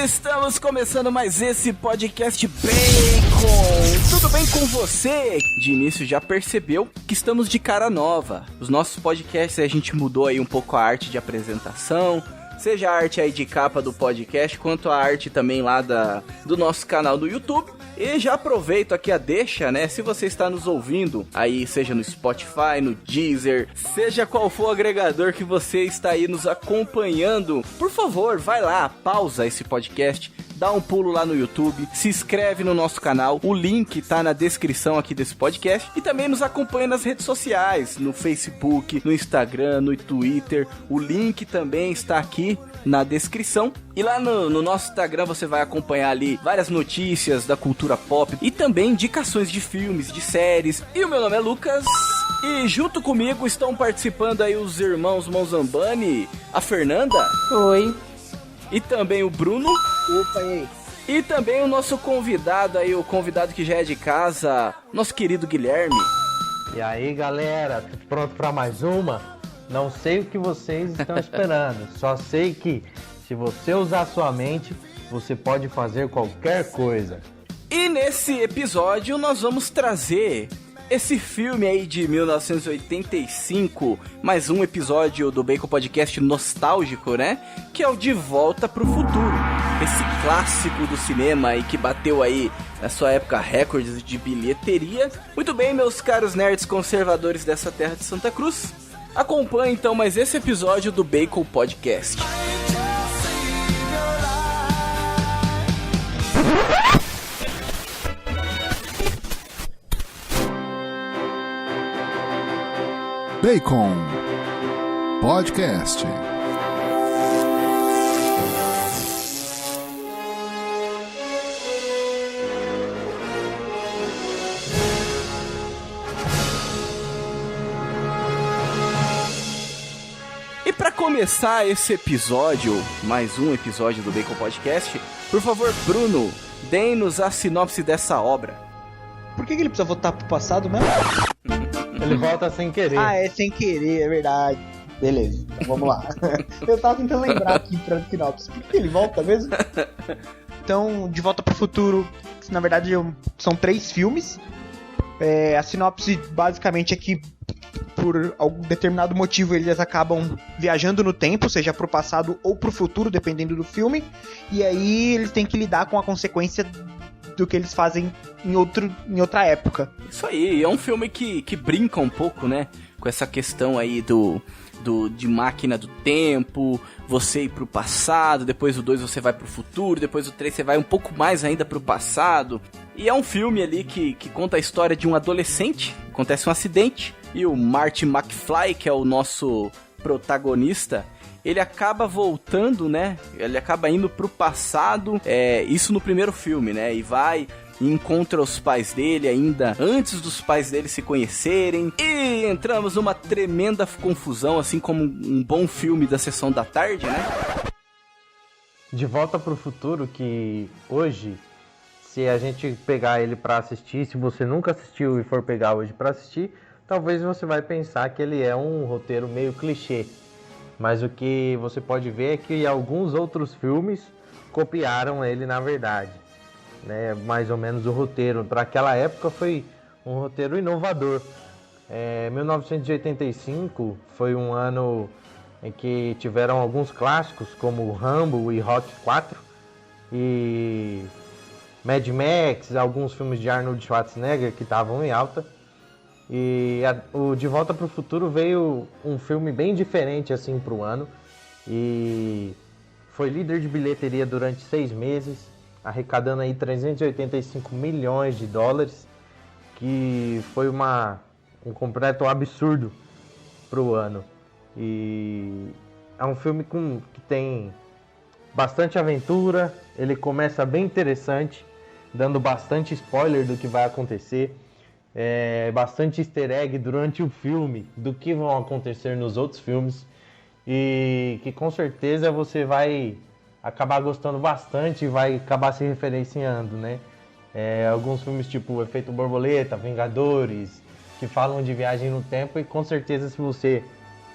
Estamos começando mais esse podcast Bacon. Tudo bem com você? De início já percebeu que estamos de cara nova. Os nossos podcasts a gente mudou aí um pouco a arte de apresentação, seja a arte aí de capa do podcast, quanto a arte também lá do nosso canal do YouTube. E já aproveito aqui a deixa, né? Se você está nos ouvindo aí, seja no Spotify, no Deezer, seja qual for o agregador que você está aí nos acompanhando, por favor, vai lá, pausa esse podcast, dá um pulo lá no YouTube, se inscreve no nosso canal, o link tá na descrição aqui desse podcast, e também nos acompanha nas redes sociais, no Facebook, no Instagram, no Twitter, o link também está aqui na descrição. E lá no nosso Instagram você vai acompanhar ali várias notícias da cultura pop e também indicações de filmes, de séries. E o meu nome é Lucas e junto comigo estão participando aí os irmãos Monzambani, a Fernanda. Oi. E também o Bruno. Opa, e aí? E também o nosso convidado aí, o convidado que já é de casa, nosso querido Guilherme. E aí, galera, pronto para mais uma? Não sei o que vocês estão esperando, só sei que se você usar sua mente, você pode fazer qualquer coisa. E nesse episódio nós vamos trazer esse filme aí de 1985, mais um episódio do Bacon Podcast nostálgico, né? Que é o De Volta pro Futuro. Esse clássico do cinema aí que bateu aí na sua época recordes de bilheteria. Muito bem, meus caros nerds conservadores dessa terra de Santa Cruz. Acompanhe então mais esse episódio do Bacon Podcast. Bacon Podcast. E para começar esse episódio, mais um episódio do Bacon Podcast, por favor, Bruno, dê-nos a sinopse dessa obra. Por que ele precisa voltar pro passado mesmo? Ele volta sem querer. Ah, é sem querer, é verdade. Beleza, então vamos lá. Eu tava tentando lembrar aqui pra sinopse. Por que ele volta mesmo? Então, De Volta pro Futuro, na verdade são 3 filmes. A sinopse basicamente é que por algum determinado motivo eles acabam viajando no tempo, seja pro passado ou pro futuro, dependendo do filme. E aí eles têm que lidar com a consequência do que eles fazem em outra época. Isso aí, é um filme que brinca um pouco, né? Com essa questão aí de máquina do tempo, você ir pro passado, depois o 2 você vai pro futuro, depois o 3 você vai um pouco mais ainda pro passado. E é um filme ali que conta a história de um adolescente, acontece um acidente, e o Marty McFly, que é o nosso protagonista, ele acaba voltando, né? Ele acaba indo pro passado, isso no primeiro filme, né? E vai e encontra os pais dele ainda antes dos pais dele se conhecerem. E entramos numa tremenda confusão, assim como um bom filme da sessão da tarde, né? De Volta pro Futuro, que hoje, se a gente pegar ele pra assistir, se você nunca assistiu e for pegar hoje pra assistir, talvez você vai pensar que ele é um roteiro meio clichê. Mas o que você pode ver é que alguns outros filmes copiaram ele na verdade, né? Mais ou menos o roteiro. Para aquela época foi um roteiro inovador. 1985 foi um ano em que tiveram alguns clássicos como Rambo e Rocky 4 e Mad Max, alguns filmes de Arnold Schwarzenegger que estavam em alta. E o De Volta pro Futuro veio um filme bem diferente assim pro ano. E foi líder de bilheteria durante 6 meses, arrecadando aí 385 milhões de dólares, que foi um completo absurdo pro ano. E é um filme que tem bastante aventura, ele começa bem interessante, dando bastante spoiler do que vai acontecer. Bastante easter egg durante o filme do que vão acontecer nos outros filmes e que com certeza você vai acabar gostando bastante e vai acabar se referenciando, né? Alguns filmes tipo Efeito Borboleta, Vingadores, que falam de viagem no tempo, e com certeza se você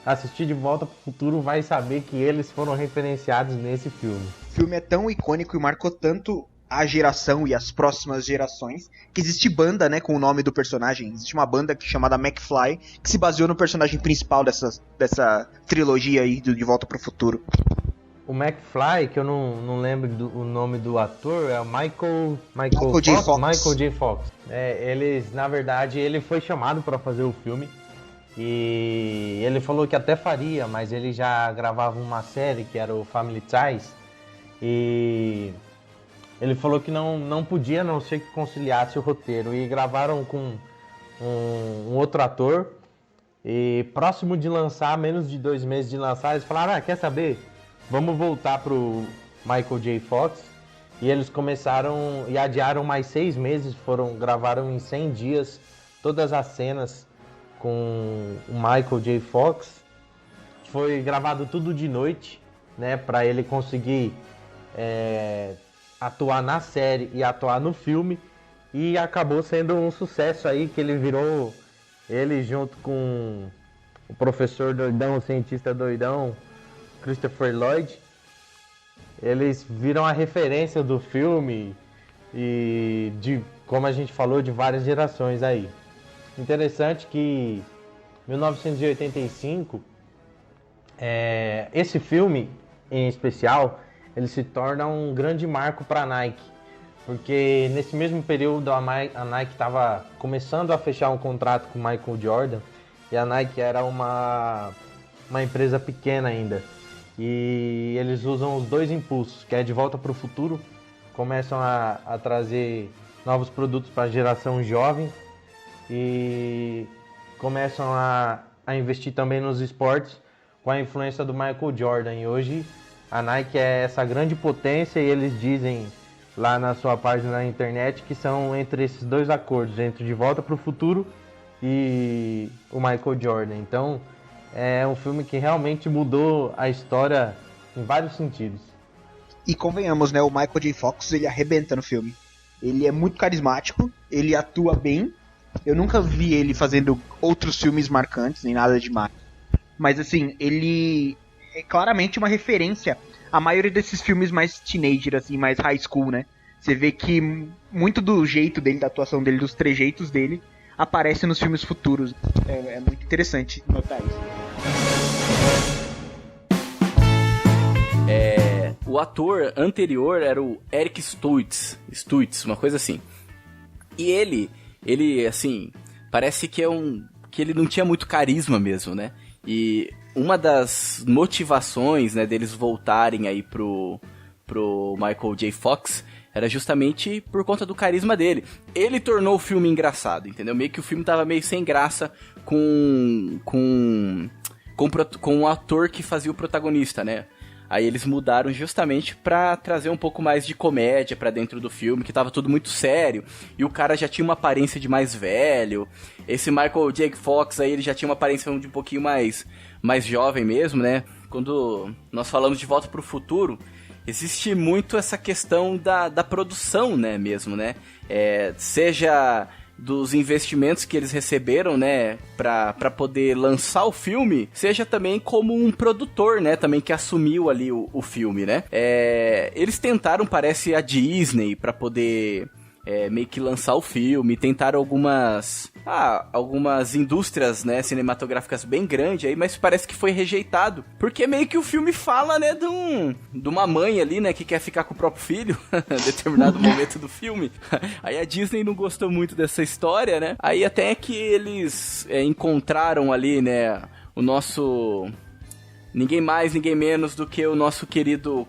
assistir De Volta pro Futuro vai saber que eles foram referenciados nesse filme. O filme é tão icônico e marcou tanto a geração e as próximas gerações que existe banda, né, com o nome do personagem. Existe uma banda chamada McFly que se baseou no personagem principal dessa trilogia aí do De Volta pro Futuro. O McFly, que eu não lembro o nome do ator, é o Michael J. Fox. Michael J. Fox. Na verdade, ele foi chamado para fazer o filme e ele falou que até faria, mas ele já gravava uma série que era o Family Ties e ele falou que não podia, a não ser que conciliasse o roteiro, e gravaram com um outro ator e próximo de lançar, menos de 2 meses de lançar, eles falaram, quer saber? Vamos voltar pro Michael J. Fox. E eles começaram e adiaram mais 6 meses, gravaram em 100 dias todas as cenas com o Michael J. Fox. Foi gravado tudo de noite, né, para ele conseguir atuar na série e atuar no filme. E acabou sendo um sucesso aí, que ele virou, ele junto com o professor doidão, o cientista doidão, Christopher Lloyd, eles viram a referência do filme e, como a gente falou, de várias gerações aí. Interessante que 1985, esse filme em especial, ele se torna um grande marco para a Nike, porque nesse mesmo período a Nike estava começando a fechar um contrato com o Michael Jordan, e a Nike era uma empresa pequena ainda. E eles usam os 2 impulsos, que é De Volta para o Futuro, começam a trazer novos produtos para a geração jovem e começam a investir também nos esportes com a influência do Michael Jordan. E hoje a Nike é essa grande potência e eles dizem lá na sua página na internet que são entre esses 2 acordos, entre De Volta para o Futuro e o Michael Jordan. Então é um filme que realmente mudou a história em vários sentidos. E convenhamos, né, o Michael J. Fox, ele arrebenta no filme. Ele é muito carismático, ele atua bem. Eu nunca vi ele fazendo outros filmes marcantes, nem nada demais. Mas assim, ele é claramente uma referência à maioria desses filmes mais teenager, assim, mais high school, né? Você vê que muito do jeito dele, da atuação dele, dos trejeitos dele, aparece nos filmes futuros. É muito interessante notar isso. O ator anterior era o Eric Stoltz, uma coisa assim. E ele assim, parece que que ele não tinha muito carisma mesmo, né? E uma das motivações, né, deles voltarem aí pro Michael J. Fox era justamente por conta do carisma dele. Ele tornou o filme engraçado, entendeu? Meio que o filme tava meio sem graça com o ator que fazia o protagonista, né? Aí eles mudaram justamente pra trazer um pouco mais de comédia pra dentro do filme, que tava tudo muito sério. E o cara já tinha uma aparência de mais velho. Esse Michael J. Fox aí, ele já tinha uma aparência de um pouquinho mais jovem mesmo, né? Quando nós falamos de Volta pro Futuro, existe muito essa questão da produção, né, mesmo, né? Seja dos investimentos que eles receberam, né, pra poder lançar o filme, seja também como um produtor, né, também que assumiu ali o filme, né. Eles tentaram, parece, a Disney pra poder meio que lançar o filme, tentaram algumas indústrias, né, cinematográficas bem grandes aí, mas parece que foi rejeitado, porque meio que o filme fala, né, de uma mãe ali, né, que quer ficar com o próprio filho, em determinado momento do filme. Aí a Disney não gostou muito dessa história, né, aí até que eles encontraram ali, né, o nosso... ninguém mais, ninguém menos do que o nosso querido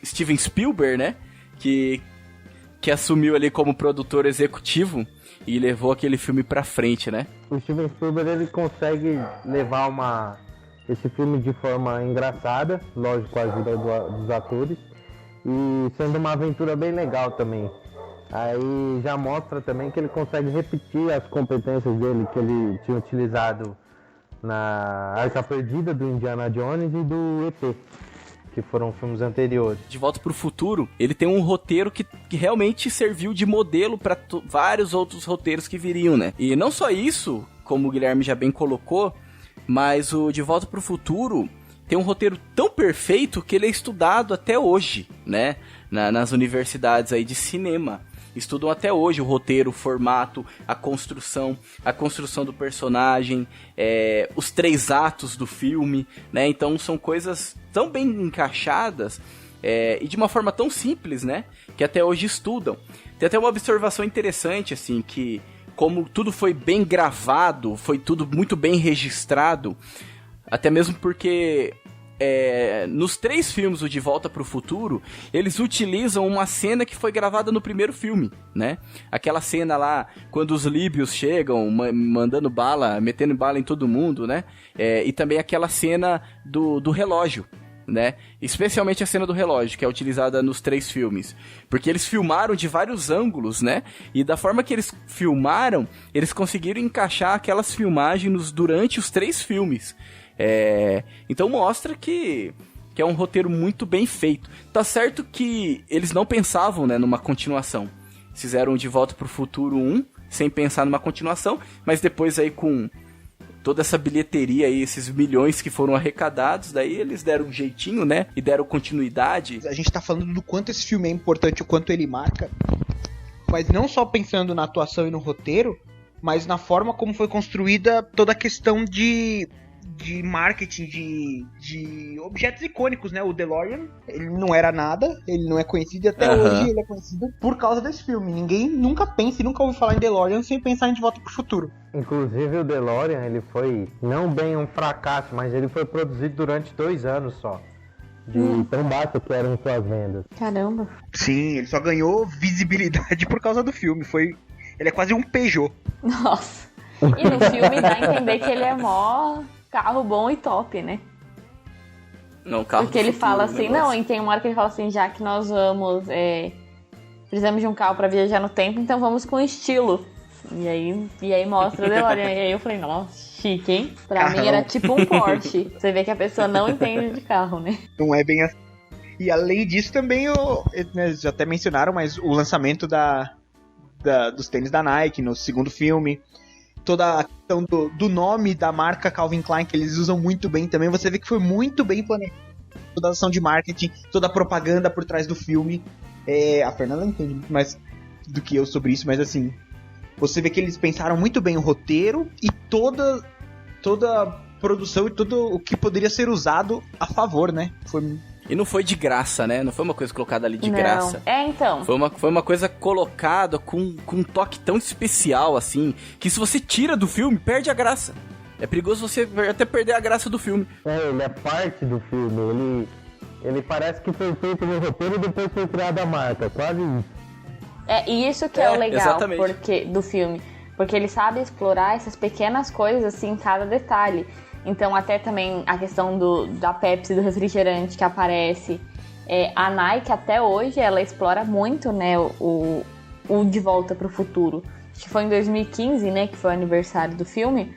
Steven Spielberg, né, que assumiu ali como produtor executivo e levou aquele filme pra frente, né? O Steven Spielberg, ele consegue levar esse filme de forma engraçada, lógico, com a ajuda dos atores, e sendo uma aventura bem legal também. Aí já mostra também que ele consegue repetir as competências dele, que ele tinha utilizado na Arca Perdida do Indiana Jones e do ET, que foram filmes anteriores. De Volta pro Futuro, ele tem um roteiro que realmente serviu de modelo para vários outros roteiros que viriam, né? E não só isso, como o Guilherme já bem colocou, mas o De Volta pro Futuro tem um roteiro tão perfeito que ele é estudado até hoje, né? Nas universidades aí de cinema. Estudam até hoje o roteiro, o formato, a construção do personagem, os 3 atos do filme, né? Então são coisas tão bem encaixadas e de uma forma tão simples, né? Que até hoje estudam. Tem até uma observação interessante, assim, que como tudo foi bem gravado, foi tudo muito bem registrado, até mesmo porque nos 3 filmes do De Volta pro Futuro, eles utilizam uma cena que foi gravada no primeiro filme, né? Aquela cena lá, quando os líbios chegam, mandando bala, metendo bala em todo mundo, né? E também aquela cena do relógio, né? Especialmente a cena do relógio, que é utilizada nos 3 filmes. Porque eles filmaram de vários ângulos, né? E da forma que eles filmaram, eles conseguiram encaixar aquelas filmagens durante os 3 filmes. Então mostra que é um roteiro muito bem feito. Tá certo que eles não pensavam, né, numa continuação. Fizeram De Volta pro Futuro 1 sem pensar numa continuação, mas depois aí com toda essa bilheteria aí, esses milhões que foram arrecadados, daí eles deram um jeitinho, né, e deram continuidade. A gente tá falando do quanto esse filme é importante, o quanto ele marca, mas não só pensando na atuação e no roteiro, mas na forma como foi construída toda a questão de marketing, de objetos icônicos, né? O DeLorean, ele não era nada, ele não é conhecido e até hoje ele é conhecido por causa desse filme. Ninguém nunca pensa e nunca ouve falar em DeLorean sem pensar em De Volta pro Futuro. Inclusive o DeLorean, ele foi não bem um fracasso, mas ele foi produzido durante 2 anos só. De tão baixo que eram suas vendas. Caramba. Sim, ele só ganhou visibilidade por causa do filme. Ele é quase um Peugeot. Nossa. E no filme dá a entender que ele é mó carro bom e top, né? Não, carro porque ele futuro, fala assim, não, e tem uma hora que ele fala assim, já que nós vamos, precisamos de um carro pra viajar no tempo, então vamos com estilo. E aí mostra o DeLorean. E aí eu falei, nossa, chique, hein? Pra mim era tipo um Porsche. Você vê que a pessoa não entende de carro, né? Não é bem assim. E além disso também, eles até mencionaram, mas o lançamento dos tênis da Nike no segundo filme, toda a questão do nome da marca Calvin Klein, que eles usam muito bem também, você vê que foi muito bem planejado. Toda a ação de marketing, toda a propaganda por trás do filme. A Fernanda entende muito mais do que eu sobre isso, mas assim, você vê que eles pensaram muito bem o roteiro e toda a produção e tudo o que poderia ser usado a favor, né? E não foi de graça, né? Não foi uma coisa colocada ali de graça. Então. Foi uma coisa colocada com um toque tão especial, assim, que se você tira do filme, perde a graça. É perigoso você até perder a graça do filme. Ele é parte do filme. Ele parece que foi feito no roteiro e depois foi criada a marca. Quase isso. E isso que é o legal exatamente. do filme. Porque ele sabe explorar essas pequenas coisas, assim, em cada detalhe. Então, até também a questão da Pepsi, do refrigerante que aparece. A Nike, até hoje, ela explora muito, né, o De Volta pro Futuro. Acho que foi em 2015, né, que foi o aniversário do filme,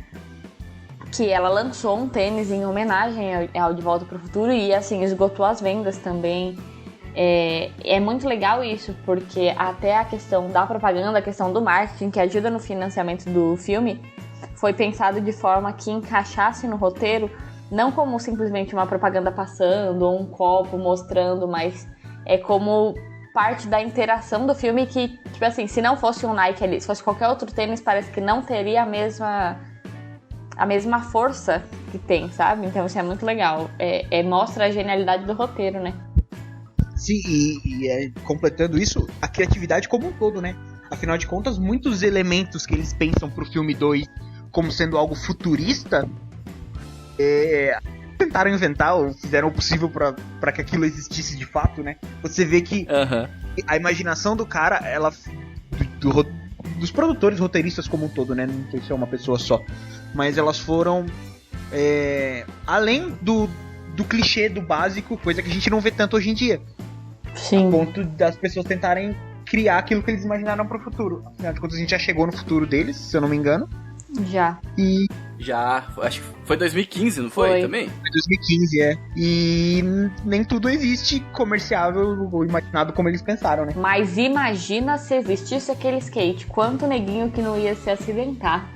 que ela lançou um tênis em homenagem ao De Volta pro Futuro e, assim, esgotou as vendas também. É muito legal isso, porque até a questão da propaganda, a questão do marketing, que ajuda no financiamento do filme, foi pensado de forma que encaixasse no roteiro, não como simplesmente uma propaganda passando ou um copo mostrando, mas como parte da interação do filme que, tipo assim, se não fosse um Nike ali, se fosse qualquer outro tênis, parece que não teria a mesma força que tem, sabe? Então isso é muito legal. Mostra a genialidade do roteiro, né? Sim, e completando isso, a criatividade como um todo, né? Afinal de contas, muitos elementos que eles pensam pro filme 2 como sendo algo futurista, tentaram inventar ou fizeram o possível pra que aquilo existisse de fato, né? Você vê que a imaginação do cara, dos produtores, roteiristas como um todo, né? Não sei se é uma pessoa só, mas elas foram além do clichê, do básico, coisa que a gente não vê tanto hoje em dia. Sim. A ponto das pessoas tentarem criar aquilo que eles imaginaram pro futuro. Afinal de contas, a gente já chegou no futuro deles, se eu não me engano. Já, acho que foi 2015, não foi também? Foi 2015, E nem tudo existe comerciável ou imaginado como eles pensaram, né? Mas imagina se existisse aquele skate, quanto neguinho que não ia se acidentar.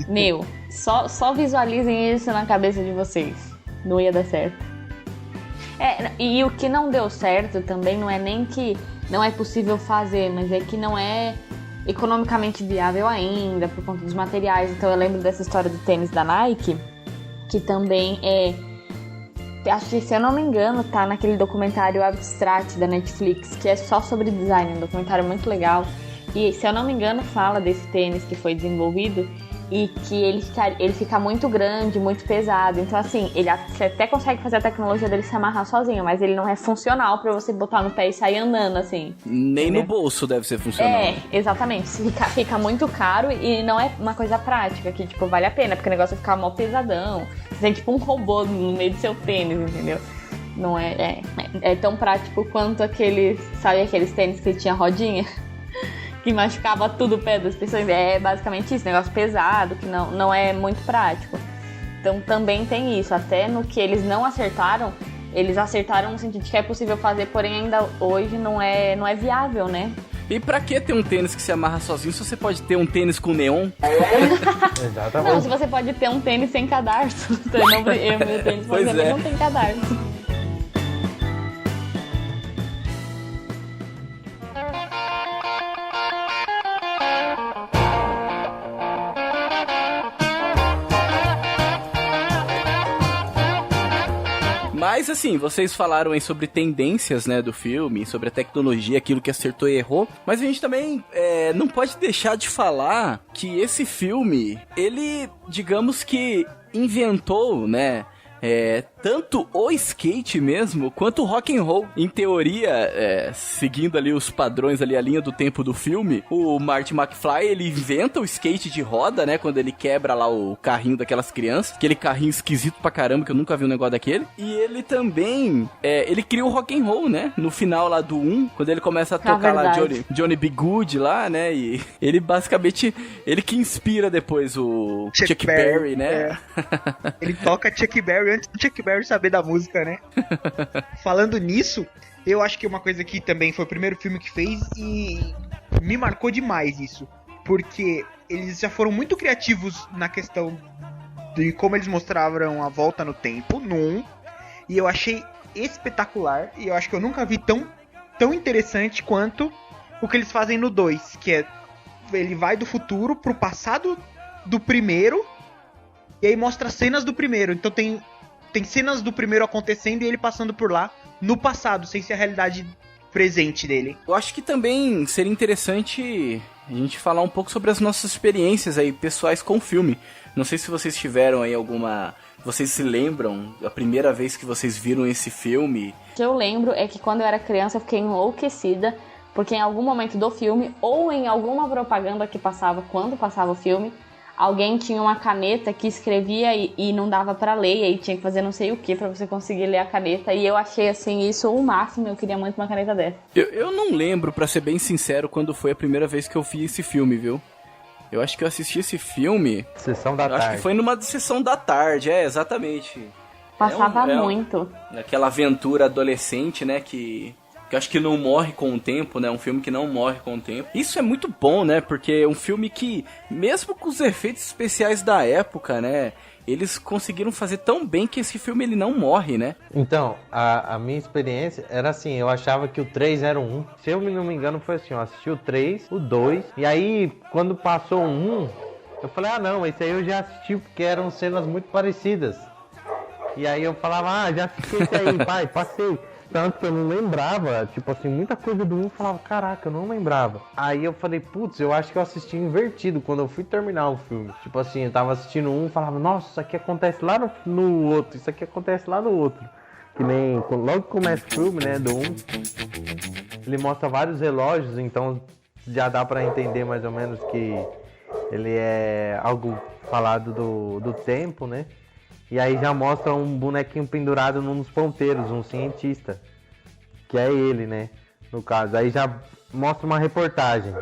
Meu, só visualizem isso na cabeça de vocês. Não ia dar certo. E o que não deu certo também não é nem que não é possível fazer, mas é que não é economicamente viável ainda, por conta dos materiais. Então eu lembro dessa história do tênis da Nike, que também acho que, se eu não me engano, tá naquele documentário Abstract da Netflix, que é só sobre design, um documentário muito legal. E, se eu não me engano, fala desse tênis que foi desenvolvido e que ele fica muito grande, muito pesado. Então, assim, você até consegue fazer a tecnologia dele se amarrar sozinho, mas ele não é funcional pra você botar no pé e sair andando, assim. Nem no bolso deve ser funcional. Exatamente. Fica muito caro e não é uma coisa prática, que, tipo, vale a pena, porque o negócio vai ficar mó pesadão. Você tem, tipo, um robô no meio do seu tênis, entendeu? Não é tão prático quanto aqueles tênis que tinha rodinha? Que machucava tudo o pé das pessoas. É basicamente isso, negócio pesado, que não é muito prático. Então também tem isso, até no que eles não acertaram, eles acertaram no sentido de que é possível fazer, porém ainda hoje não é viável, né? E pra que ter um tênis que se amarra sozinho se você pode ter um tênis com neon? Exatamente. Não, se você pode ter um tênis sem cadarço. Então, meu tênis, por exemplo, não tem cadarço. Mas assim, vocês falaram aí sobre tendências, né, do filme, sobre a tecnologia, aquilo que acertou e errou. Mas a gente também não pode deixar de falar que esse filme, ele, digamos que inventou, né, tanto o skate mesmo, quanto o rock and roll. Em teoria, seguindo ali os padrões ali, a linha do tempo do filme, o Marty McFly, ele inventa o skate de roda, né, quando ele quebra lá o carrinho daquelas crianças, aquele carrinho esquisito pra caramba, que eu nunca vi um negócio daquele. E ele também, ele cria o rock and roll, né, no final lá do 1, quando ele começa a tocar lá Johnny B. Good lá, né, e ele basicamente, ele que inspira depois o Chuck Berry, né. Ele toca Chuck Berry antes do Chuck Berry saber da música, né? Falando nisso, eu acho que uma coisa que também foi o primeiro filme que fez e me marcou demais isso. Porque eles já foram muito criativos na questão de como eles mostraram a volta no tempo, no 1. E eu achei espetacular. E eu acho que eu nunca vi tão interessante quanto o que eles fazem no 2. Que ele vai do futuro pro passado do primeiro. E aí mostra cenas do primeiro. Então tem cenas do primeiro acontecendo e ele passando por lá no passado, sem ser a realidade presente dele. Eu acho que também seria interessante a gente falar um pouco sobre as nossas experiências aí, pessoais com o filme. Não sei se vocês tiveram aí alguma... Vocês se lembram a primeira vez que vocês viram esse filme? O que eu lembro é que quando eu era criança eu fiquei enlouquecida, porque em algum momento do filme, ou em alguma propaganda que passava quando passava o filme, alguém tinha uma caneta que escrevia e não dava pra ler, e aí tinha que fazer não sei o que pra você conseguir ler a caneta, e eu achei, assim, isso o máximo, eu queria muito uma caneta dessa. Eu não lembro, pra ser bem sincero, quando foi a primeira vez que eu vi esse filme, viu? Eu acho que eu assisti esse filme... Sessão da tarde. Acho que foi numa sessão da tarde, exatamente. Passava muito. Aquela aventura adolescente, né, que eu acho que não morre com o tempo, né? Um filme que não morre com o tempo. Isso é muito bom, né? Porque é um filme que, mesmo com os efeitos especiais da época, né? Eles conseguiram fazer tão bem que esse filme ele não morre, né? Então, a minha experiência era assim, eu achava que o 3 era o 1. Se eu não me engano, foi assim, eu assisti o 3, o 2, e aí, quando passou o 1, eu falei, não, esse aí eu já assisti porque eram cenas muito parecidas. E aí eu falava, já assisti esse aí, pai, passei. Tanto que eu não lembrava, tipo assim, muita coisa do 1 eu falava, caraca, eu não lembrava. Aí eu falei, putz, eu acho que eu assisti invertido quando eu fui terminar o filme. Tipo assim, eu tava assistindo um e falava, nossa, isso aqui acontece lá no outro, isso aqui acontece lá no outro. Que nem, logo que começa o filme, né, do 1, ele mostra vários relógios, então já dá pra entender mais ou menos que ele é algo falado do tempo, né? E aí já mostra um bonequinho pendurado num dos ponteiros, um cientista. Que é ele, né? No caso. Aí já mostra uma reportagem.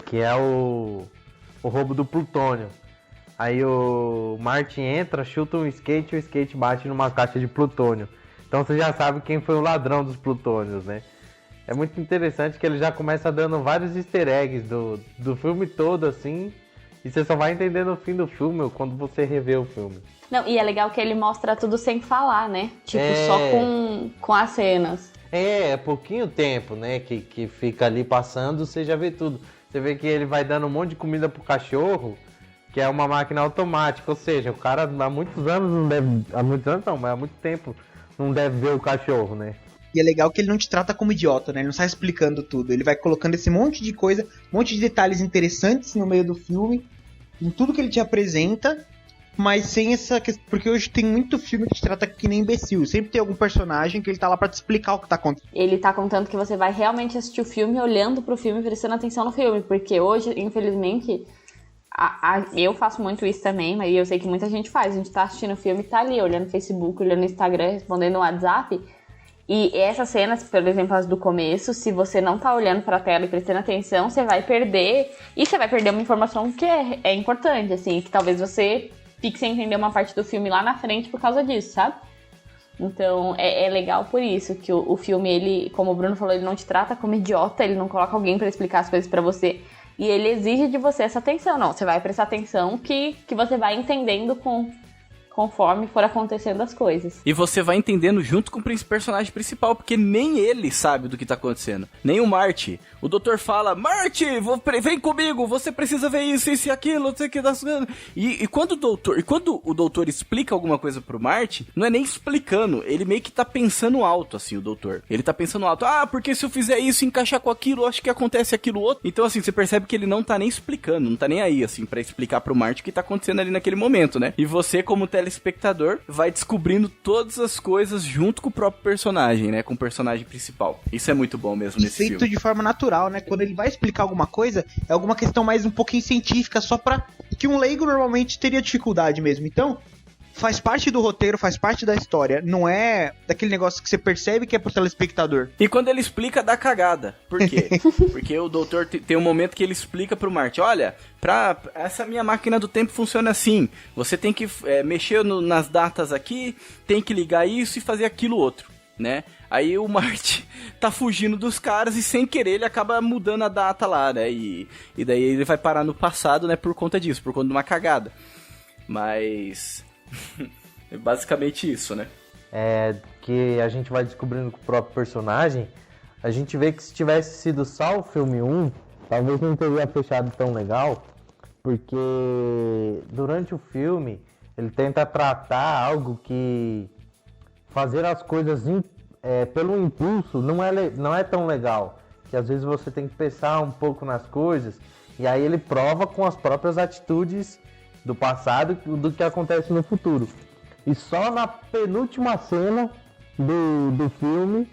Que é o roubo do plutônio. Aí o Martin entra, chuta um skate e o skate bate numa caixa de plutônio. Então você já sabe quem foi o ladrão dos plutônios, né? É muito interessante que ele já começa dando vários easter eggs do filme todo, assim. E você só vai entender no fim do filme ou quando você rever o filme. Não, e é legal que ele mostra tudo sem falar, né? Tipo, só com as cenas. É pouquinho tempo, né? Que fica ali passando, você já vê tudo. Você vê que ele vai dando um monte de comida pro cachorro, que é uma máquina automática. Ou seja, o cara há muitos anos não deve... Há muitos anos não, mas há muito tempo não deve ver o cachorro, né? E é legal que ele não te trata como idiota, né? Ele não sai explicando tudo. Ele vai colocando esse monte de coisa, um monte de detalhes interessantes no meio do filme, em tudo que ele te apresenta, mas sem essa questão. Porque hoje tem muito filme que te trata que nem imbecil. Sempre tem algum personagem que ele tá lá pra te explicar o que tá acontecendo. Ele tá contando que você vai realmente assistir o filme olhando pro filme, prestando atenção no filme. Porque hoje, infelizmente, eu faço muito isso também, mas eu sei que muita gente faz. A gente tá assistindo o filme e tá ali, olhando no Facebook, olhando no Instagram, respondendo no WhatsApp. E essas cenas, por exemplo, as do começo, se você não tá olhando pra tela e prestando atenção, você vai perder. E você vai perder uma informação que é importante, assim, que talvez você fique sem entender uma parte do filme lá na frente por causa disso, sabe? Então, é legal por isso, que o filme, ele, como o Bruno falou, ele não te trata como idiota, ele não coloca alguém pra explicar as coisas pra você. E ele exige de você essa atenção. Não, você vai prestar atenção que você vai entendendo conforme for acontecendo as coisas. E você vai entendendo junto com o personagem principal, porque nem ele sabe do que tá acontecendo. Nem o Marty. O doutor fala, Marty, vem comigo, você precisa ver isso e aquilo, não sei o que. E quando o doutor explica alguma coisa pro Marty, não é nem explicando, ele meio que tá pensando alto, assim, o doutor. Ele tá pensando alto, porque se eu fizer isso, encaixar com aquilo, acho que acontece aquilo outro. Então, assim, você percebe que ele não tá nem explicando, não tá nem aí, assim, pra explicar pro Marty o que tá acontecendo ali naquele momento, né? E você, como telespectador, vai descobrindo todas as coisas junto com o próprio personagem, né? Com o personagem principal. Isso é muito bom mesmo nesse filme. Feito de forma natural, né? Quando ele vai explicar alguma coisa, é alguma questão mais um pouquinho científica, só pra... que um leigo normalmente teria dificuldade mesmo. Então, faz parte do roteiro, faz parte da história. Não é daquele negócio que você percebe que é pro telespectador. E quando ele explica, dá cagada. Por quê? Porque o doutor tem um momento que ele explica pro Marty, olha, essa minha máquina do tempo funciona assim. Você tem que mexer nas datas aqui, tem que ligar isso e fazer aquilo outro, né? Aí o Marty tá fugindo dos caras e sem querer ele acaba mudando a data lá, né? E daí ele vai parar no passado, né? Por conta disso, por conta de uma cagada. Mas... é basicamente isso, né? Que a gente vai descobrindo com o próprio personagem, a gente vê que se tivesse sido só o filme 1, talvez não teria fechado tão legal, porque durante o filme ele tenta tratar algo que fazer as coisas pelo impulso não é tão legal, que às vezes você tem que pensar um pouco nas coisas, e aí ele prova com as próprias atitudes do passado do que acontece no futuro. E só na penúltima cena do filme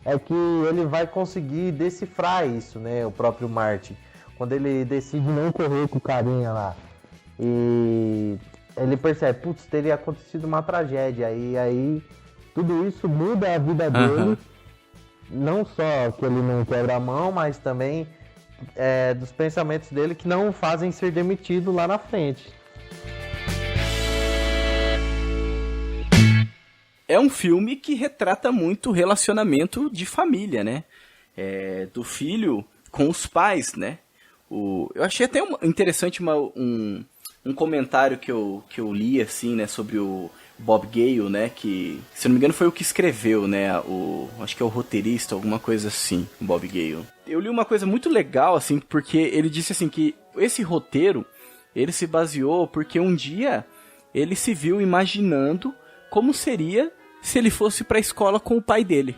é que ele vai conseguir decifrar isso, né? O próprio Marty. Quando ele decide não correr com o carinha lá. E ele percebe, putz, teria acontecido uma tragédia. E aí tudo isso muda a vida dele. Não só que ele não quebra a mão, mas também dos pensamentos dele que não o fazem ser demitido lá na frente. É um filme que retrata muito o relacionamento de família, né? Do filho com os pais, né? Eu achei até interessante um comentário que eu li, assim, né? Sobre o Bob Gale, né? Que, se eu não me engano, foi o que escreveu, né? Acho que é o roteirista, alguma coisa assim, o Bob Gale. Eu li uma coisa muito legal, assim, porque ele disse, assim, que esse roteiro, ele se baseou porque um dia ele se viu imaginando como seria se ele fosse pra escola com o pai dele.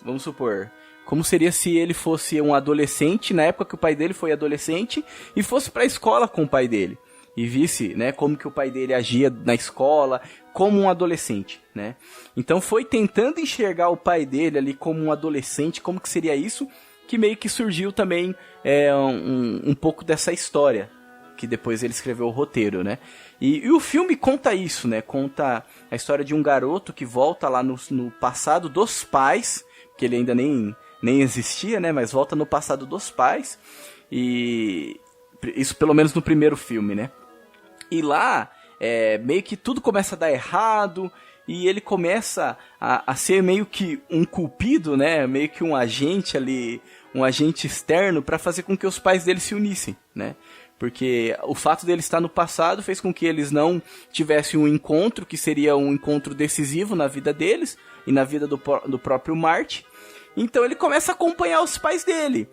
Vamos supor, como seria se ele fosse um adolescente, na época que o pai dele foi adolescente, e fosse pra escola com o pai dele. E visse, né, como que o pai dele agia na escola, como um adolescente, né? Então foi tentando enxergar o pai dele ali como um adolescente, como que seria isso, que meio que surgiu também um pouco dessa história, que depois ele escreveu o roteiro, né? E o filme conta isso, né? Conta a história de um garoto que volta lá no passado dos pais, que ele ainda nem existia, né? Mas volta no passado dos pais. E isso pelo menos no primeiro filme, né? E lá, meio que tudo começa a dar errado, e ele começa a ser meio que um cupido, né? Meio que um agente ali, um agente externo para fazer com que os pais dele se unissem, né? Porque o fato dele estar no passado fez com que eles não tivessem um encontro, que seria um encontro decisivo na vida deles e na vida do próprio Marty. Então ele começa a acompanhar os pais dele.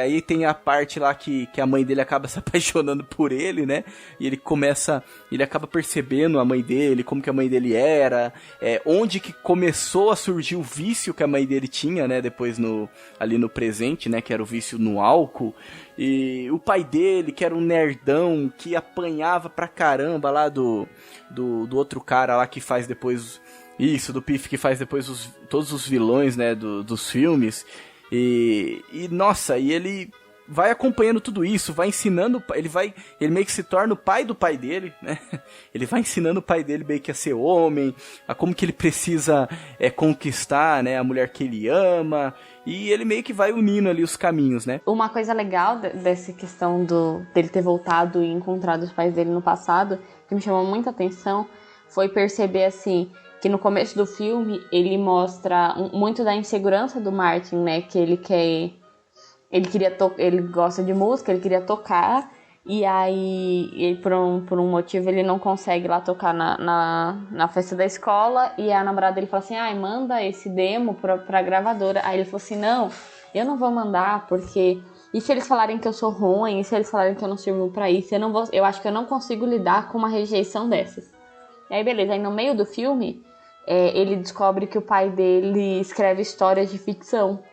Aí tem a parte lá que a mãe dele acaba se apaixonando por ele, né? E ele acaba percebendo a mãe dele, como que a mãe dele era, onde que começou a surgir o vício que a mãe dele tinha, né? Depois ali no presente, né? Que era o vício no álcool. E o pai dele, que era um nerdão, que apanhava pra caramba lá do outro cara lá que faz depois... Isso, do Piff, que faz depois todos os vilões, né? Dos filmes. E nossa, e ele vai acompanhando tudo isso, vai ensinando, ele meio que se torna o pai do pai dele, né? Ele vai ensinando o pai dele meio que a ser homem, a como que ele precisa conquistar, né, a mulher que ele ama, e ele meio que vai unindo ali os caminhos, né? Uma coisa legal dessa questão dele ter voltado e encontrado os pais dele no passado, que me chamou muita atenção, foi perceber, assim, que no começo do filme ele mostra muito da insegurança do Martin, né? Que ele gosta de música, ele queria tocar, e aí por um motivo ele não consegue lá tocar na festa da escola, e a namorada dele fala assim, manda esse demo pra gravadora. Aí ele falou assim, não, eu não vou mandar, porque... E se eles falarem que eu sou ruim, e se eles falarem que eu não sirvo pra isso, eu acho que eu não consigo lidar com uma rejeição dessas. E aí beleza, aí no meio do filme... ele descobre que o pai dele escreve histórias de ficção.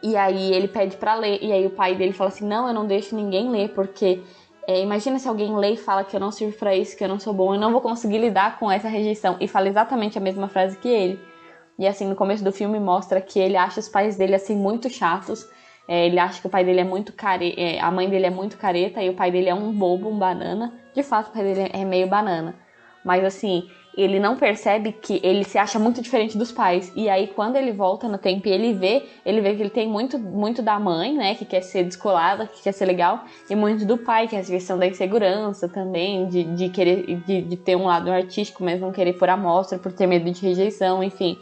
E aí ele pede pra ler. E aí o pai dele fala assim, não, eu não deixo ninguém ler, porque imagina se alguém lê e fala que eu não sirvo pra isso, que eu não sou bom, eu não vou conseguir lidar com essa rejeição. E fala exatamente a mesma frase que ele. E assim, no começo do filme mostra que ele acha os pais dele assim muito chatos. Ele acha que o pai dele é muito a mãe dele é muito careta, e o pai dele é um bobo, um banana. De fato, o pai dele é meio banana. Mas assim... ele não percebe que ele se acha muito diferente dos pais. E aí, quando ele volta no tempo e ele vê que ele tem muito, muito da mãe, né? Que quer ser descolada, que quer ser legal. E muito do pai, que é essa questão da insegurança também. De querer de ter um lado artístico, mas não querer pôr à mostra, por ter medo de rejeição, enfim.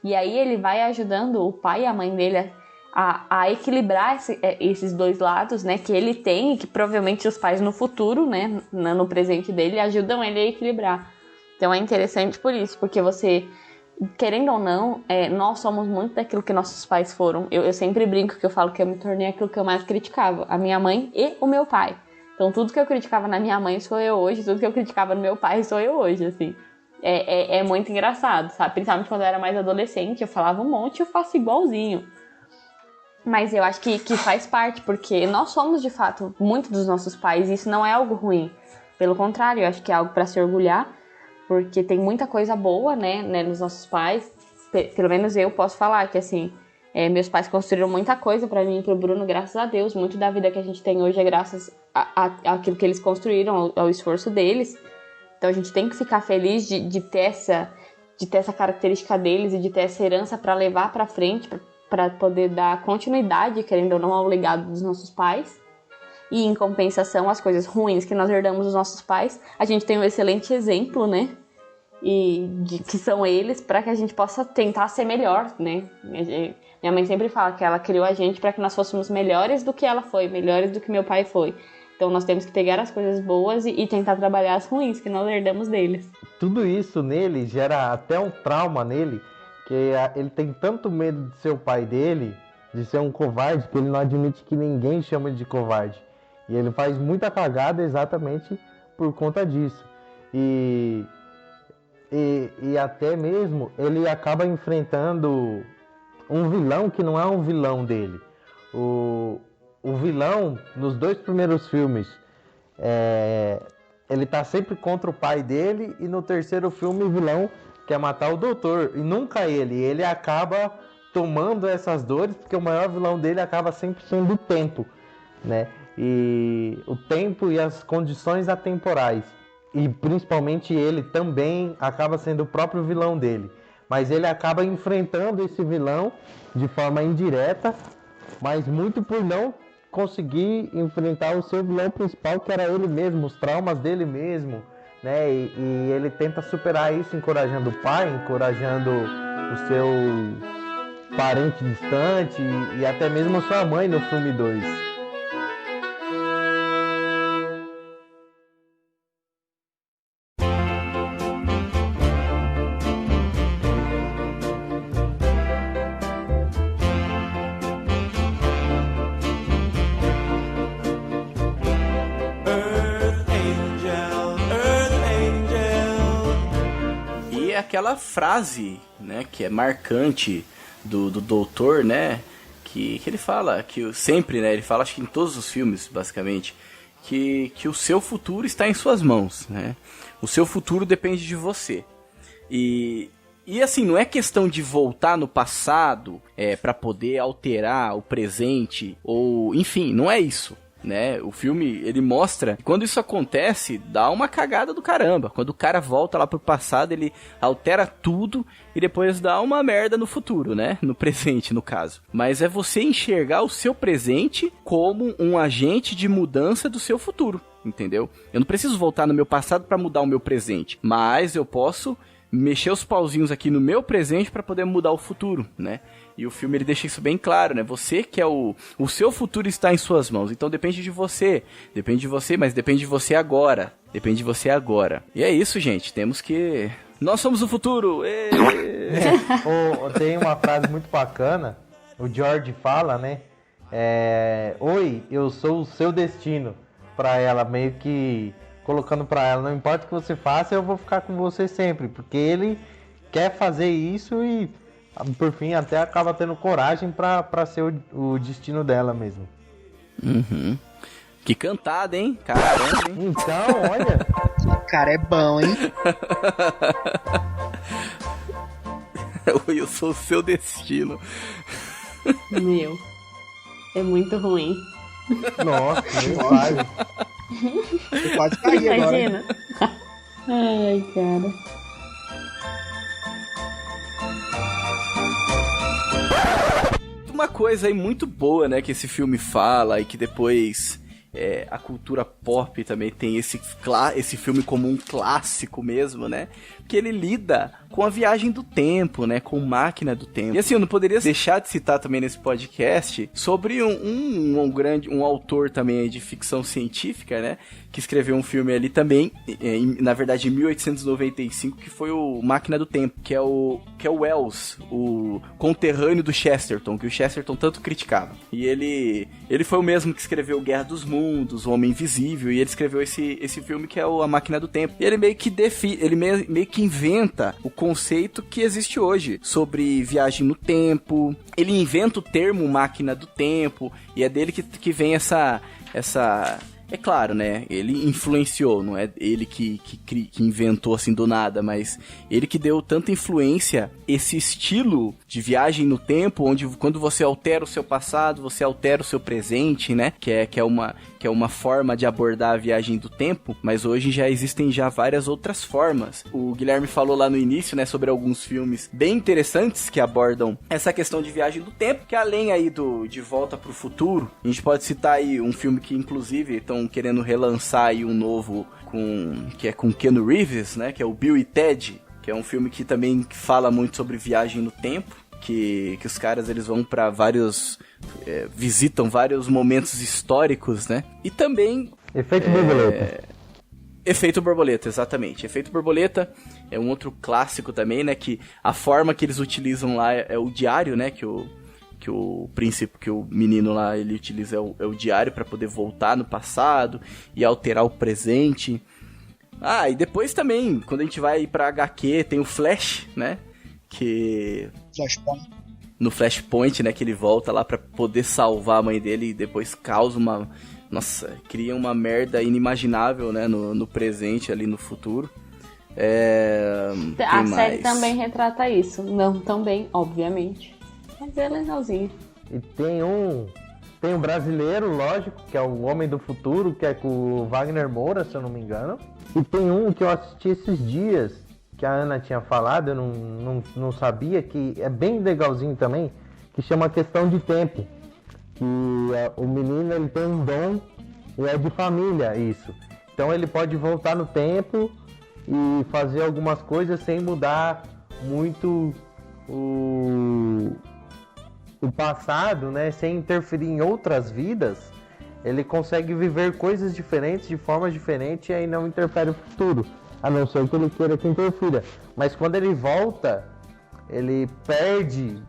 E aí ele vai ajudando o pai e a mãe dele a equilibrar esses dois lados, né? Que ele tem e que provavelmente os pais no futuro, né? No presente dele, ajudam ele a equilibrar. Então é interessante por isso, porque você, querendo ou não, nós somos muito daquilo que nossos pais foram. Eu sempre brinco que eu falo que eu me tornei aquilo que eu mais criticava, a minha mãe e o meu pai. Então tudo que eu criticava na minha mãe sou eu hoje, tudo que eu criticava no meu pai sou eu hoje, assim. É muito engraçado, sabe? Principalmente quando eu era mais adolescente, eu falava um monte e eu faço igualzinho. Mas eu acho que faz parte, porque nós somos, de fato, muito dos nossos pais, e isso não é algo ruim. Pelo contrário, eu acho que é algo para se orgulhar, porque tem muita coisa boa, né, nos nossos pais. Pelo menos eu posso falar que, assim, meus pais construíram muita coisa pra mim e pro Bruno, graças a Deus. Muito da vida que a gente tem hoje é graças àquilo que eles construíram, ao esforço deles. Então a gente tem que ficar feliz de ter essa característica deles e de ter essa herança pra levar pra frente, pra poder dar continuidade, querendo ou não, ao legado dos nossos pais. E em compensação, as coisas ruins que nós herdamos dos nossos pais, a gente tem um excelente exemplo, né? Que são eles, para que a gente possa tentar ser melhor, né? Minha mãe sempre fala que ela criou a gente para que nós fôssemos melhores do que ela foi, melhores do que meu pai foi. Então nós temos que pegar as coisas boas e tentar trabalhar as ruins que nós herdamos deles. Tudo isso nele gera até um trauma nele, que ele tem tanto medo de ser o pai dele, de ser um covarde, que ele não admite que ninguém chama ele de covarde. E ele faz muita cagada exatamente por conta disso. E até mesmo ele acaba enfrentando um vilão que não é um vilão dele. O vilão, nos 2 primeiros filmes, ele tá sempre contra o pai dele, e no 3º filme o vilão quer matar o doutor, e nunca ele. Ele acaba tomando essas dores, porque o maior vilão dele acaba sempre sendo o tempo, né? E o tempo e as condições atemporais. E principalmente ele também acaba sendo o próprio vilão dele. Mas ele acaba enfrentando esse vilão de forma indireta, mas muito por não conseguir enfrentar o seu vilão principal, que era ele mesmo, os traumas dele mesmo, né? E ele tenta superar isso encorajando o pai, encorajando o seu parente distante e até mesmo a sua mãe no filme 2. aquela frase, né, que é marcante do doutor, né, que ele fala, que sempre, né, ele fala, acho que em todos os filmes, basicamente, que o seu futuro está em suas mãos, né, o seu futuro depende de você. E assim, não é questão de voltar no passado para poder alterar o presente, ou enfim, não é isso, né? O filme, ele mostra que quando isso acontece, dá uma cagada do caramba. Quando o cara volta lá pro passado, ele altera tudo e depois dá uma merda no futuro, né? No presente, no caso. Mas é você enxergar o seu presente como um agente de mudança do seu futuro, entendeu? Eu não preciso voltar no meu passado para mudar o meu presente, mas eu posso mexer os pauzinhos aqui no meu presente para poder mudar o futuro, né? E o filme, ele deixa isso bem claro, né? Você que é o seu futuro está em suas mãos, então depende de você, mas depende de você agora, depende de você agora. E é isso, gente, temos que... Nós somos o futuro! Tem uma frase muito bacana, o George fala, né? Oi, eu sou o seu destino, pra ela, meio que colocando pra ela, não importa o que você faça, eu vou ficar com você sempre, porque ele quer fazer isso e por fim até acaba tendo coragem pra ser o destino dela mesmo. Uhum. Que cantada, hein? Caramba, hein? Então, olha. O cara é bom, hein? Eu sou o seu destino. Meu, é muito ruim. Nossa, meu pai. Eu quase caí agora. Imagina. Ai, cara. Uma coisa aí muito boa, né, que esse filme fala e que depois a cultura pop também tem esse filme como um clássico mesmo, né? Que ele lida com a viagem do tempo, né? Com máquina do tempo. E assim, eu não poderia deixar de citar também nesse podcast sobre um autor também de ficção científica, né? Que escreveu um filme ali também, na verdade em 1895, que foi o Máquina do Tempo, que é o Wells, o conterrâneo do Chesterton, que o Chesterton tanto criticava. E ele foi o mesmo que escreveu Guerra dos Mundos, O Homem Invisível, e ele escreveu esse filme que é A Máquina do Tempo. E ele meio que inventa o conceito que existe hoje sobre viagem no tempo. Ele inventa o termo máquina do tempo, e é dele que vem essa... É claro, né? Ele influenciou, não é ele que inventou assim do nada, mas ele que deu tanta influência, esse estilo de viagem no tempo, onde quando você altera o seu passado, você altera o seu presente, né? Que é uma forma de abordar a viagem do tempo, mas hoje já existem várias outras formas. O Guilherme falou lá no início, né, sobre alguns filmes bem interessantes que abordam essa questão de viagem do tempo, que além aí De Volta pro Futuro, a gente pode citar aí um filme que inclusive estão querendo relançar aí um novo que é com Keanu Reeves, né, que é o Bill e Ted, que é um filme que também fala muito sobre viagem no tempo, que os caras eles vão para visitam vários momentos históricos, né? E também Efeito borboleta. Efeito borboleta, exatamente. Efeito borboleta é um outro clássico também, né? Que a forma que eles utilizam lá é o diário, né? Que o menino lá ele utiliza é o diário para poder voltar no passado e alterar o presente. E depois também, quando a gente vai pra HQ, tem o Flash, né? Flashpoint. No Flashpoint, né? Que ele volta lá pra poder salvar a mãe dele e depois causa cria uma merda inimaginável, né? No presente, ali no futuro. A série também retrata isso. Não tão bem, obviamente. Mas é legalzinho. E tem um brasileiro, lógico, que é o Homem do Futuro, que é com o Wagner Moura, se eu não me engano. E tem um que eu assisti esses dias, que a Ana tinha falado, eu não sabia, que é bem legalzinho também, que chama Questão de Tempo. Que o menino ele tem um dom e é de família isso. Então ele pode voltar no tempo e fazer algumas coisas sem mudar muito o passado, né? Sem interferir em outras vidas. Ele consegue viver coisas diferentes, de formas diferentes, e aí não interfere no futuro. A não ser que ele queira que interfira. Mas quando ele volta, ele perde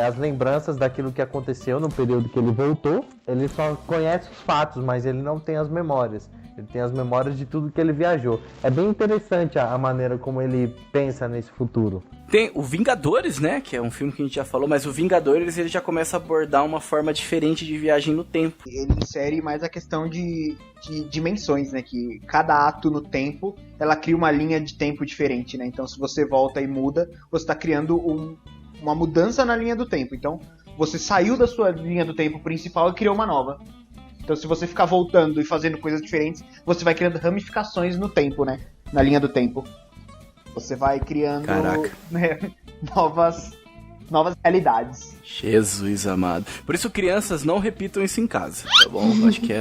as lembranças daquilo que aconteceu no período que ele voltou. Ele só conhece os fatos, mas ele não tem as memórias. Ele tem as memórias de tudo que ele viajou. É bem interessante a maneira como ele pensa nesse futuro. Tem o Vingadores, né? Que é um filme que a gente já falou, mas o Vingadores ele já começa a abordar uma forma diferente de viagem no tempo. Ele insere mais a questão de dimensões, né? Que cada ato no tempo, ela cria uma linha de tempo diferente, né? Então, se você volta e muda, você está criando uma mudança na linha do tempo. Então, você saiu da sua linha do tempo principal e criou uma nova. Então, se você ficar voltando e fazendo coisas diferentes, você vai criando ramificações no tempo, né? Na linha do tempo. Você vai criando, né, novas realidades. Jesus amado. Por isso, crianças, não repitam isso em casa, tá bom? Acho que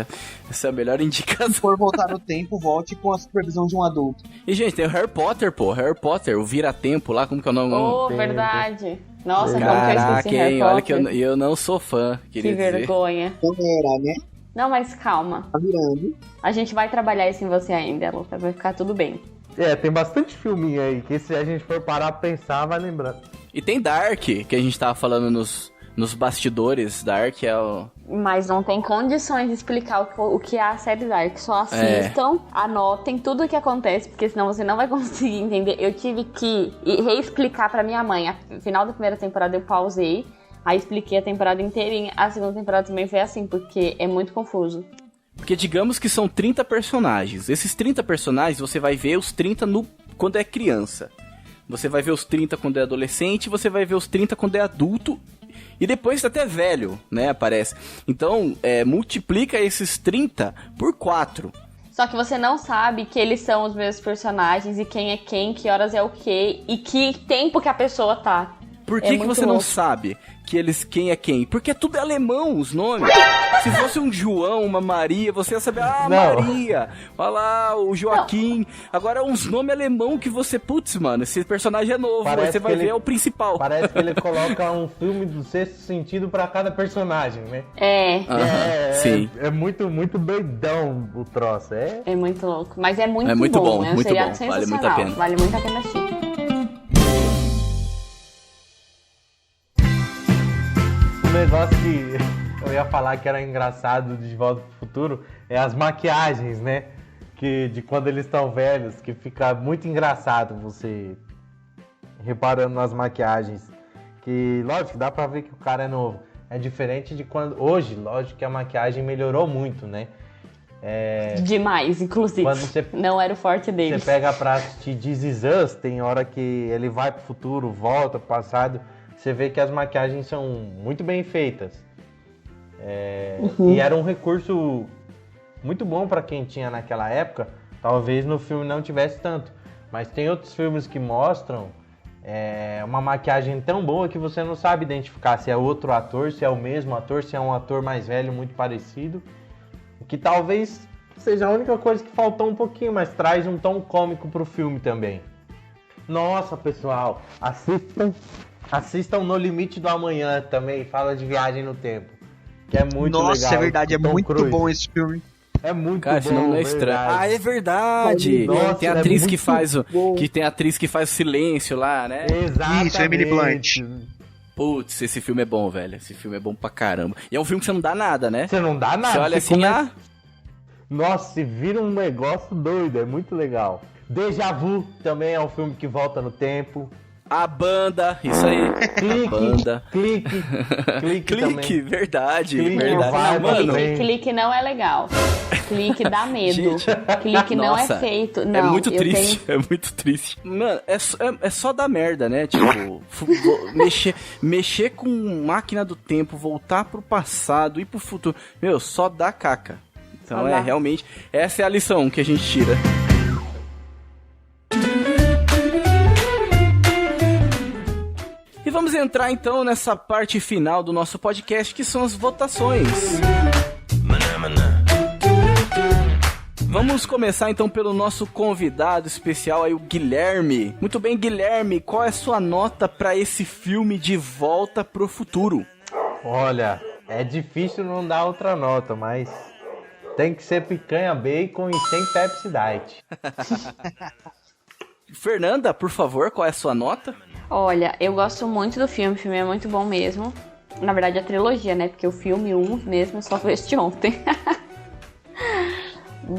essa é a melhor indicação. Se for voltar no tempo, volte com a supervisão de um adulto. E, gente, tem o Harry Potter, pô. Harry Potter, o Vira-Tempo lá, como que é o nome? Oh, verdade. Nossa, como que eu Caraca, esqueci Harry hein? Potter. Olha que eu não sou fã, queria Que dizer. vergonha. Então era, né? Não, mas calma. Tá virando. A gente vai trabalhar isso em você ainda, Lucas. Vai ficar tudo bem. Tem bastante filminho aí, que se a gente for parar pra pensar, vai lembrar. E tem Dark, que a gente tava falando nos bastidores. Dark é o... Mas não tem condições de explicar o que é a série Dark. Só assistam, anotem tudo o que acontece, porque senão você não vai conseguir entender. Eu tive que reexplicar pra minha mãe. No final da primeira temporada eu pausei, aí expliquei a temporada inteirinha. A segunda temporada também foi assim, porque é muito confuso. Porque digamos que são 30 personagens. Esses 30 personagens, você vai ver os 30 quando é criança. Você vai ver os 30 quando é adolescente, você vai ver os 30 quando é adulto. E depois até velho, né, aparece. Então, multiplica esses 30 por 4. Só que você não sabe que eles são os mesmos personagens, e quem é quem, que horas é o quê, e que tempo que a pessoa tá. Por que você não sabe quem é quem? Porque é tudo alemão, os nomes. Se fosse um João, uma Maria, você ia saber, Maria, olha lá, o Joaquim. Não. Agora, uns nomes alemão que você, putz, mano, esse personagem é novo, aí você vai ver é o principal. Parece que ele coloca um filme do Sexto Sentido pra cada personagem, né? Sim. É muito, muito doidão o troço, É muito louco, mas é muito, bom. É um seriado sensacional, vale muito a pena. Vale muito a pena assistir. Um negócio que eu ia falar que era engraçado de Volta pro Futuro é as maquiagens, né? De quando eles estão velhos, que fica muito engraçado você reparando nas maquiagens. Que, lógico, dá pra ver que o cara é novo. É diferente de quando... Hoje, lógico que a maquiagem melhorou muito, né? Demais, inclusive. Não era o forte deles. Você pega pra assistir This Is Us, tem hora que ele vai pro futuro, volta pro passado... Você vê que as maquiagens são muito bem feitas. E era um recurso muito bom para quem tinha naquela época. Talvez no filme não tivesse tanto. Mas tem outros filmes que mostram uma maquiagem tão boa que você não sabe identificar se é outro ator, se é o mesmo ator, se é um ator mais velho, muito parecido. Que talvez seja a única coisa que faltou um pouquinho, mas traz um tom cômico pro filme também. Nossa, pessoal, assistam No Limite do Amanhã também, fala de viagem no tempo, que é muito legal. Nossa, é verdade, é muito Cruz. bom esse filme. É muito Cara, bom. esse nome não é estranho. Verdade. É verdade. Nossa, tem a atriz é que faz bom. tem a atriz que faz o silêncio lá, né? Exatamente. Isso, Emily Blunt. Putz, esse filme é bom, velho. Esse filme é bom pra caramba. E é um filme que você não dá nada, né? Você não dá nada. Você olha assim, Nossa, se vira um negócio doido, é muito legal. Déjà Vu também é um filme que volta no tempo. A Banda, isso aí. Clique, A Banda. Clique também. Verdade, Clique verdade. vai, Mano, Clique não é legal. Clique dá medo. Gente, Clique não nossa, é feito. Não, é muito triste, é muito triste. Mano, é só dar merda, né? Tipo, mexer com máquina do tempo, voltar pro passado, ir pro futuro. Meu, só dá caca. Então realmente, essa é a lição que a gente tira. E vamos entrar então nessa parte final do nosso podcast, que são as votações. Vamos começar então pelo nosso convidado especial aí, o Guilherme. Muito bem, Guilherme, qual é a sua nota para esse filme De Volta pro Futuro? Olha, é difícil não dar outra nota, mas tem que ser picanha, bacon e sem Pepsi Diet. Fernanda, por favor, qual é a sua nota? Olha, eu gosto muito do filme, o filme é muito bom mesmo. Na verdade, a trilogia, né? Porque o filme 1 mesmo só foi este ontem.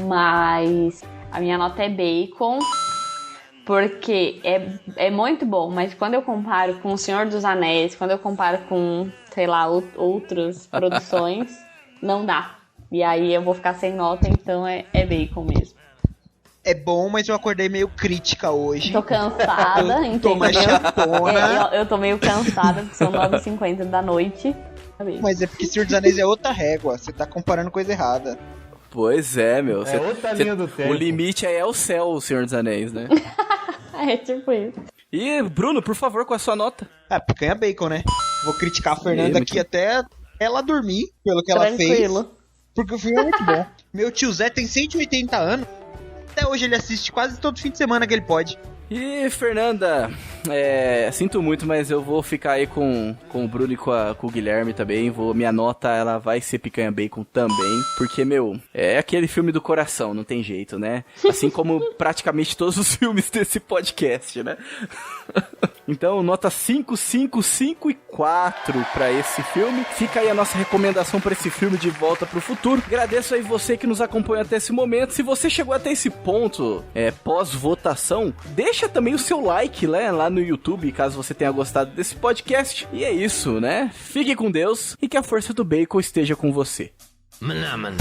Mas a minha nota é bacon, porque é muito bom, mas quando eu comparo com O Senhor dos Anéis, quando eu comparo com, sei lá, outras produções, não dá. E aí eu vou ficar sem nota, então é bacon mesmo. É bom, mas eu acordei meio crítica hoje. Tô cansada, Tô mais chatona. Eu tô meio cansada, porque são 9h50 da noite. Mas é porque Senhor dos Anéis é outra régua, você tá comparando coisa errada. Pois é, meu. É outra linha do tempo. O limite aí é o céu, o Senhor dos Anéis, né? É tipo isso. E, Bruno, por favor, com a sua nota. Picanha bacon, né? Vou criticar a Fernanda aqui até ela dormir, pelo que Tranquilo. ela fez. Porque o filme é muito bom. Meu tio Zé tem 180 anos. Até hoje ele assiste quase todo fim de semana que ele pode. E, Fernanda, sinto muito, mas eu vou ficar aí com o Bruno e com o Guilherme também. Minha nota, ela vai ser picanha bacon também. Porque, meu, é aquele filme do coração, não tem jeito, né? Assim como praticamente todos os filmes desse podcast, né? Então, nota 5, 5, 5 e 4 pra esse filme. Fica aí a nossa recomendação pra esse filme De Volta pro Futuro. Agradeço aí você que nos acompanha até esse momento. Se você chegou até esse ponto, pós-votação, deixa também o seu like, né, lá no YouTube, caso você tenha gostado desse podcast. E é isso, né? Fique com Deus e que a força do bacon esteja com você. Maná, maná.